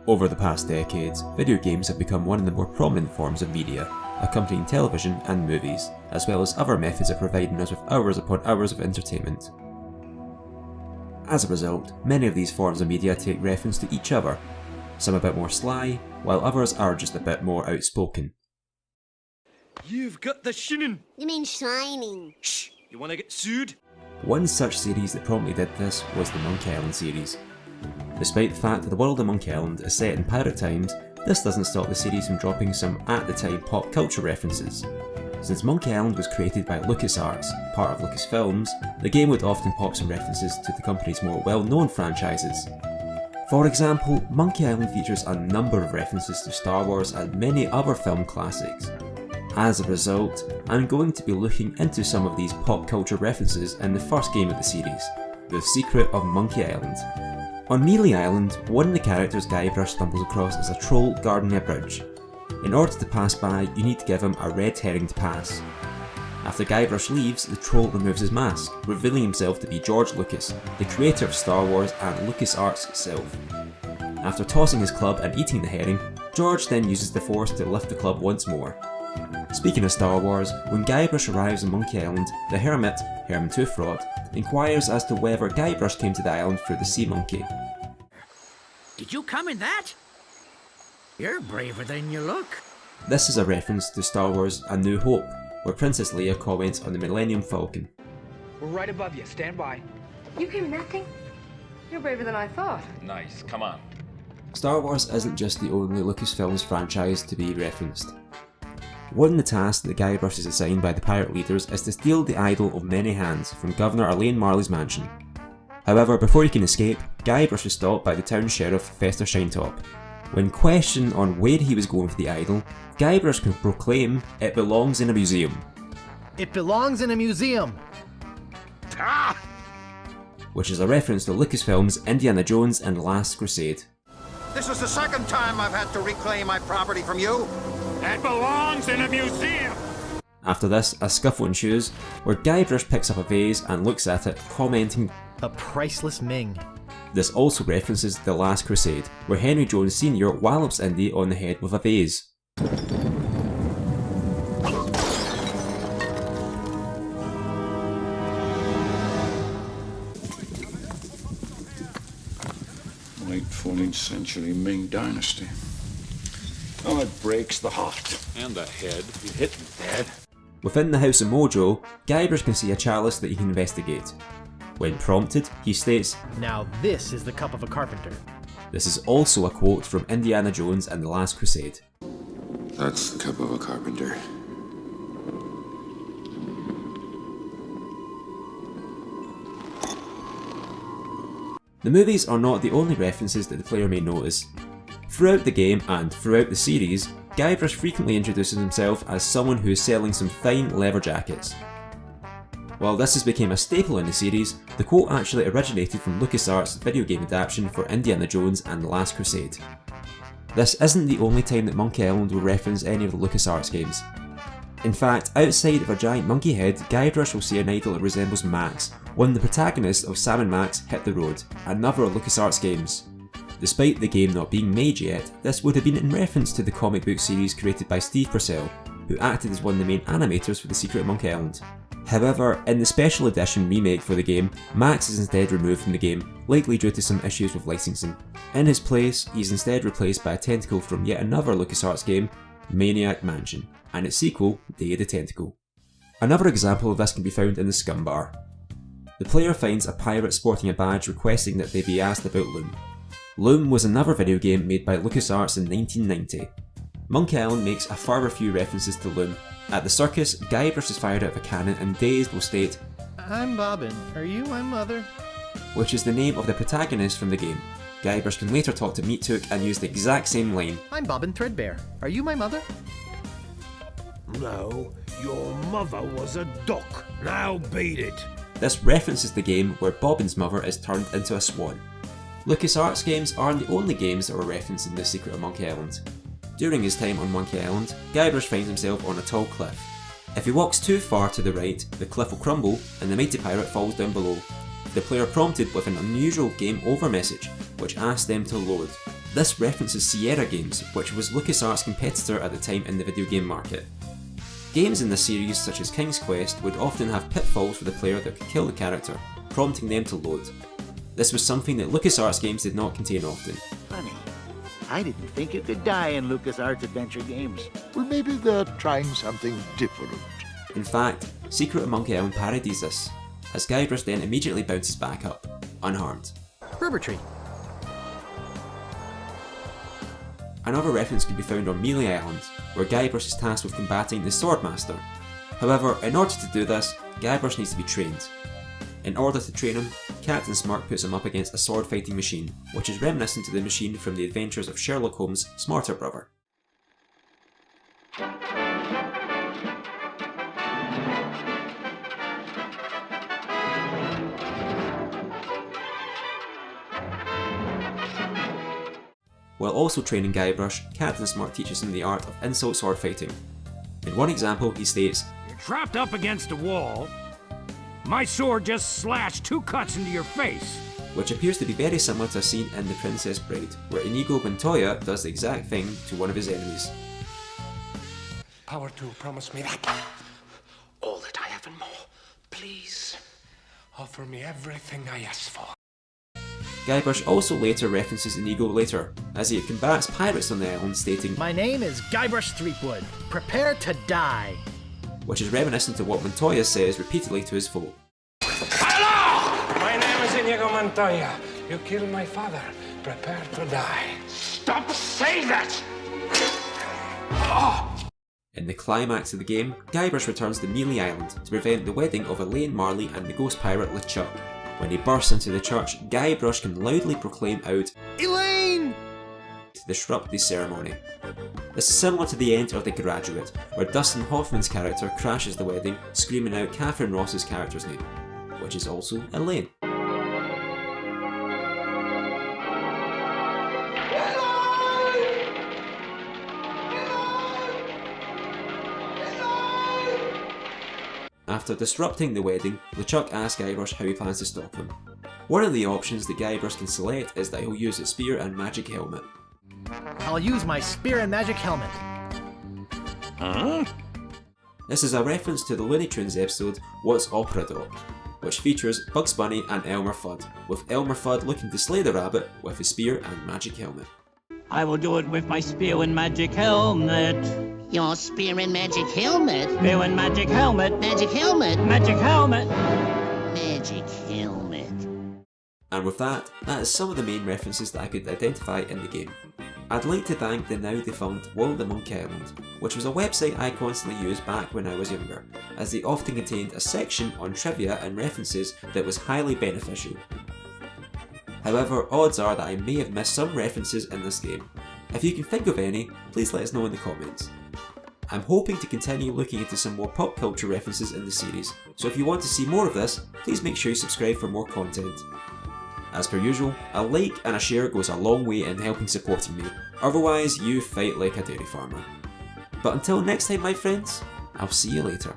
Over the past decades, video games have become one of the more prominent forms of media, accompanying television and movies, as well as other methods of providing us with hours upon hours of entertainment. As a result, many of these forms of media take reference to each other, some a bit more sly, while others are just a bit more outspoken. You've got the shinin'. You mean shining. Shh! You wanna get sued? One such series that promptly did this was the Monkey Island series. Despite the fact that the world of Monkey Island is set in pirate times, this doesn't stop the series from dropping some at-the-time pop culture references. Since Monkey Island was created by LucasArts, part of Lucasfilms, the game would often pop some references to the company's more well-known franchises. For example, Monkey Island features a number of references to Star Wars and many other film classics. As a result, I'm going to be looking into some of these pop culture references in the first game of the series, The Secret of Monkey Island. On Mealy Island, one of the characters Guybrush stumbles across is a troll guarding a bridge. In order to pass by, you need to give him a red herring to pass. After Guybrush leaves, the troll removes his mask, revealing himself to be George Lucas, the creator of Star Wars and LucasArts itself. After tossing his club and eating the herring, George then uses the Force to lift the club once more. Speaking of Star Wars, when Guybrush arrives on Monkey Island, the hermit, Herman Toothrot, inquires as to whether Guybrush came to the island through the sea monkey. Did you come in that? You're braver than you look. This is a reference to Star Wars A New Hope, where Princess Leia comments on the Millennium Falcon. We're right above you. Stand by. You came in that thing? You're braver than I thought. Nice, come on. Star Wars isn't just the only Lucasfilms franchise to be referenced. One of the tasks that Guybrush is assigned by the pirate leaders is to steal the idol of many hands from Governor Elaine Marley's mansion. However, before he can escape, Guybrush is stopped by the town sheriff Fester Shinetop. When questioned on where he was going for the idol, Guybrush can proclaim it belongs in a museum. It belongs in a museum! Ah! Which is a reference to Lucasfilm's Indiana Jones and the Last Crusade. This is the second time I've had to reclaim my property from you. It belongs in a museum! After this, a scuffle ensues, where Guybrush picks up a vase and looks at it, commenting, "A priceless Ming." This also references The Last Crusade, where Henry Jones Sr. wallops Indy on the head with a vase. Late 14th century Ming Dynasty. Oh, it breaks the heart. And the head. You hit me dead. Within the House of Mojo, Guybrush can see a chalice that he can investigate. When prompted, he states, "Now this is the cup of a carpenter." This is also a quote from Indiana Jones and the Last Crusade. That's the cup of a carpenter. The movies are not the only references that the player may notice. Throughout the game and throughout the series, Guybrush frequently introduces himself as someone who is selling some fine leather jackets. While this has become a staple in the series, the quote actually originated from LucasArts' video game adaptation for Indiana Jones and the Last Crusade. This isn't the only time that Monkey Island will reference any of the LucasArts games. In fact, outside of a giant monkey head, Guybrush will see an idol that resembles Max, one of the protagonists of Sam and Max Hit the Road, another of LucasArts games. Despite the game not being made yet, this would have been in reference to the comic book series created by Steve Purcell, who acted as one of the main animators for The Secret of Monkey Island. However, in the special edition remake for the game, Max is instead removed from the game, likely due to some issues with licensing. In his place, he's instead replaced by a tentacle from yet another LucasArts game, Maniac Mansion, and its sequel, Day of the Tentacle. Another example of this can be found in the Scum Bar. The player finds a pirate sporting a badge requesting that they be asked about Loom. Loom was another video game made by LucasArts in 1990. Monkey Island makes a further few references to Loom. At the circus, Guybrush is fired out of a cannon and Dazed will state, "I'm Bobbin. Are you my mother?" which is the name of the protagonist from the game. Guybrush can later talk to Meat Took and use the exact same line. "I'm Bobbin Threadbare. Are you my mother?" No, your mother was a duck. Now beat it. This references the game where Bobbin's mother is turned into a swan. LucasArts games aren't the only games that were referenced in The Secret of Monkey Island. During his time on Monkey Island, Guybrush finds himself on a tall cliff. If he walks too far to the right, the cliff will crumble and the mighty pirate falls down below. The player prompted with an unusual game over message, which asks them to load. This references Sierra Games, which was LucasArts' competitor at the time in the video game market. Games in the series, such as King's Quest, would often have pitfalls for the player that could kill the character, prompting them to load. This was something that LucasArts games did not contain often. Funny. I didn't think you could die in LucasArts adventure games. Well, maybe they're trying something different. In fact, Secret of Monkey Island parodies this, as Guybrush then immediately bounces back up, unharmed. Rubber tree. Another reference can be found on Melee Island, where Guybrush is tasked with combating the Swordmaster. However, in order to do this, Guybrush needs to be trained. In order to train him, Captain Smirk puts him up against a sword-fighting machine, which is reminiscent to the machine from the adventures of Sherlock Holmes' smarter brother. While also training Guybrush, Captain Smirk teaches him the art of insult sword fighting. In one example, he states, You're trapped up against a wall. My sword just slashed 2 cuts into your face. which appears to be very similar to a scene in The Princess Bride, where Inigo Montoya does the exact thing to one of his enemies. Power 2, promise me that. All that I have and more. Please, offer me everything I ask for. Guybrush also later references Inigo later, as he combats pirates on the island, stating, My name is Guybrush Threepwood. Prepare to die. which is reminiscent to what Montoya says repeatedly to his foe. Hello! My name is Inigo Montoya. You killed my father. Prepare to die. Stop saying that! In the climax of the game, Guybrush returns to Melee Island to prevent the wedding of Elaine Marley and the ghost pirate LeChuck. When he bursts into the church, Guybrush can loudly proclaim out, Elaine! to disrupt the ceremony. This is similar to the end of The Graduate, where Dustin Hoffman's character crashes the wedding, screaming out Catherine Ross's character's name, which is also Elaine. After disrupting the wedding, LeChuck asks Guybrush how he plans to stop him. One of the options that Guybrush can select is that he'll use his spear and magic helmet. I'll use my spear and magic helmet. Huh? This is a reference to the Looney Tunes episode What's Opera Dog, which features Bugs Bunny and Elmer Fudd, with Elmer Fudd looking to slay the rabbit with his spear and magic helmet. I will do it with my spear and magic helmet. Your spear and magic helmet? Spear and magic helmet. Magic helmet? Magic helmet. Magic helmet. And with that, that is some of the main references that I could identify in the game. I'd like to thank the now defunct World of Monkey Island, which was a website I constantly used back when I was younger, as they often contained a section on trivia and references that was highly beneficial. However, odds are that I may have missed some references in this game. If you can think of any, please let us know in the comments. I'm hoping to continue looking into some more pop culture references in the series, so if you want to see more of this, please make sure you subscribe for more content. As per usual, a like and a share goes a long way in helping supporting me, otherwise you fight like a dairy farmer. But until next time my friends, I'll see you later.